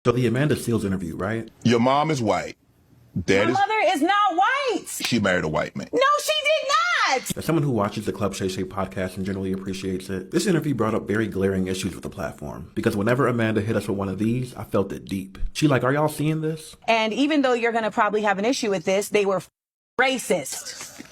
So the Amanda Seales interview, right? Your mom is white. My mother is not white. She married a white man. No, she did not. As someone who watches the Club Shay podcast and generally appreciates it, this interview brought up very glaring issues with the platform. Because whenever Amanda hit us with one of these, I felt it deep. She like, are y'all seeing this? And even though you're going to probably have an issue with this, they were racist.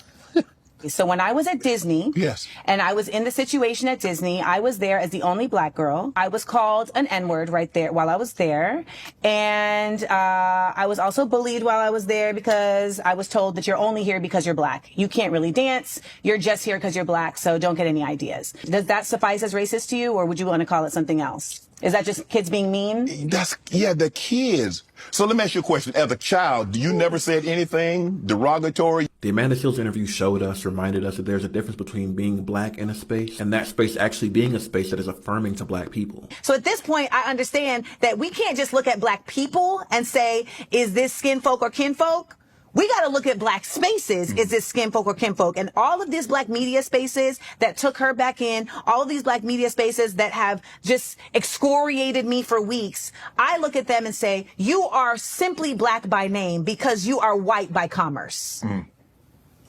So when I was at Disney, Yes, and I was in the situation at Disney, I was there as the only black girl. I was called an N-word right there while I was there. And I was also bullied while I was there because I was told that you're only here because you're black. You can't really dance. You're just here because you're black, so don't get any ideas. Does that suffice as racist to you, or would you want to call it something else? Is that just kids being mean? the kids. So let me ask you a question. As a child, you never said anything derogatory? The Amanda Seales interview showed us, reminded us that there's a difference between being black in a space and that space actually being a space that is affirming to black people. So at this point, I understand that we can't just look at black people and say, is this skin folk or kinfolk? We got to look at black spaces. Is this skin folk or kinfolk? And all of these black media spaces that took her back in, all of these black media spaces that have just excoriated me for weeks, I look at them and say, you are simply black by name because you are white by commerce.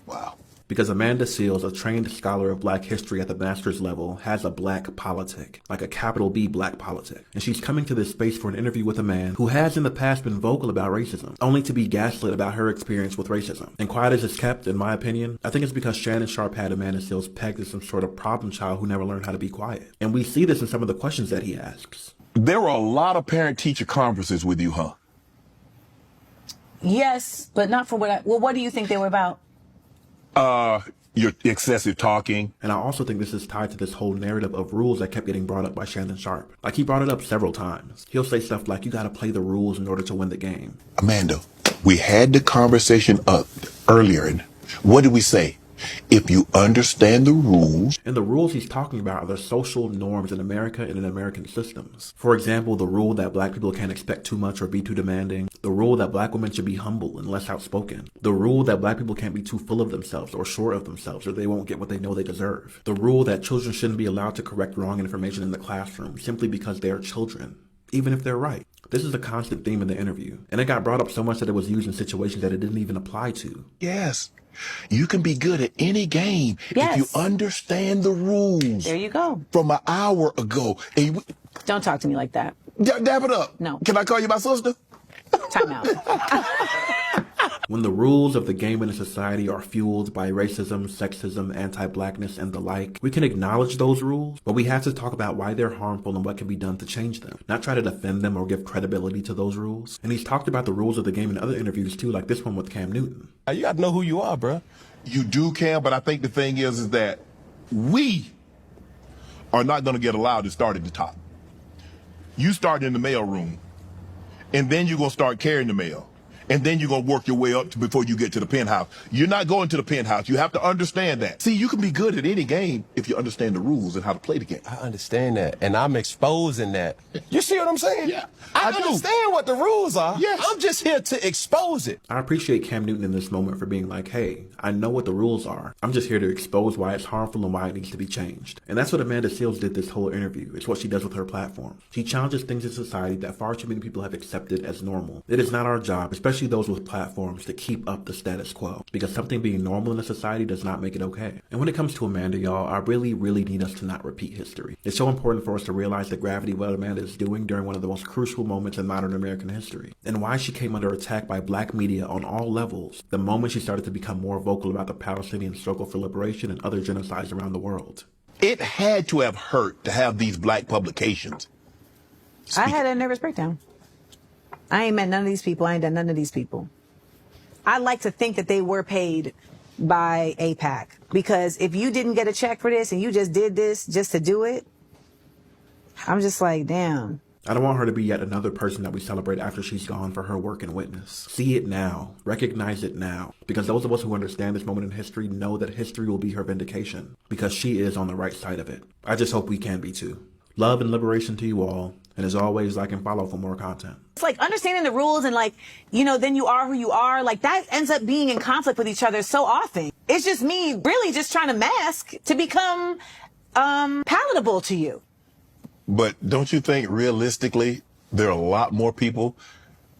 Wow. Because Amanda Seales, a trained scholar of black history at the master's level, has a black politic, like a capital B black politic. And she's coming to this space for an interview with a man who has in the past been vocal about racism, only to be gaslit about her experience with racism. And quiet as it's kept, in my opinion, I think it's because Shannon Sharpe had Amanda Seales pegged as some sort of problem child who never learned how to be quiet. And we see this in some of the questions that he asks. There were a lot of parent-teacher conferences with you, huh? Yes, but not for what do you think they were about? Your excessive talking. And I also think this is tied to this whole narrative of rules that kept getting brought up by Shannon Sharpe. Like, he brought it up several times. He'll say stuff like, you gotta play the rules in order to win the game. Amanda, we had the conversation up earlier, and what did we say? If you understand the rules. And the rules he's talking about are the social norms in America and in American systems. For example, the rule that black people can't expect too much or be too demanding. The rule that black women should be humble and less outspoken. The rule that black people can't be too full of themselves or sure of themselves or they won't get what they know they deserve. The rule that children shouldn't be allowed to correct wrong information in the classroom simply because they're children, even if they're right. This is a constant theme in the interview, and it got brought up so much that it was used in situations that it didn't even apply to. Yes. You can be good at any game Yes. if you understand the rules. There you go. From an hour ago. And Don't talk to me like that. dab it up. No. Can I call you my sister? Time out. When the rules of the game in a society are fueled by racism, sexism, anti-blackness, and the like, we can acknowledge those rules, but we have to talk about why they're harmful and what can be done to change them, not try to defend them or give credibility to those rules. And he's talked about the rules of the game in other interviews too, like this one with Cam Newton. You got to know who you are, bro. You do, Cam, but I think the thing is that we are not going to get allowed to start at the top. You start in the mail room, and then you're going to start carrying the mail. And then you're going to work your way up before you get to the penthouse. You're not going to the penthouse. You have to understand that. See, you can be good at any game if you understand the rules and how to play the game. I understand that, and I'm exposing that. You see what I'm saying? Yeah, I I do. understand what the rules are. Yes. I'm just here to expose it. I appreciate Cam Newton in this moment for being like, hey, I know what the rules are. I'm just here to expose why it's harmful and why it needs to be changed. And that's what Amanda Seales did this whole interview. It's what she does with her platform. She challenges things in society that far too many people have accepted as normal. It is not our job, especially those with platforms, to keep up the status quo, because something being normal in a society does not make it okay. And when it comes to Amanda, y'all, I really need us to not repeat history. It's so important for us to realize the gravity of what Amanda is doing during one of the most crucial moments in modern American history, and why she came under attack by black media on all levels the moment she started to become more vocal about the Palestinian struggle for liberation and other genocides around the world. It had to have hurt to have these black publications. I had a nervous breakdown. I ain't met none of these people. I ain't done none of these people. I like to think that they were paid by AIPAC, because if you didn't get a check for this and you just did this just to do it, I'm just like, damn. I don't want her to be yet another person that we celebrate after she's gone for her work and witness. See it now. Recognize it now. Because those of us who understand this moment in history know that history will be her vindication, because she is on the right side of it. I just hope we can be too. Love and liberation to you all. And as always, like and follow for more content. It's like understanding the rules and like, you know, then you are who you are. Like that ends up being in conflict with each other so often. It's just me really just trying to mask to become palatable to you. But don't you think realistically, There are a lot more people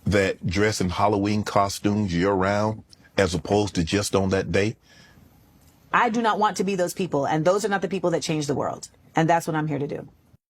that dress in Halloween costumes year round as opposed to just on that day. I do not want to be those people, and those are not the people that change the world. And that's what I'm here to do.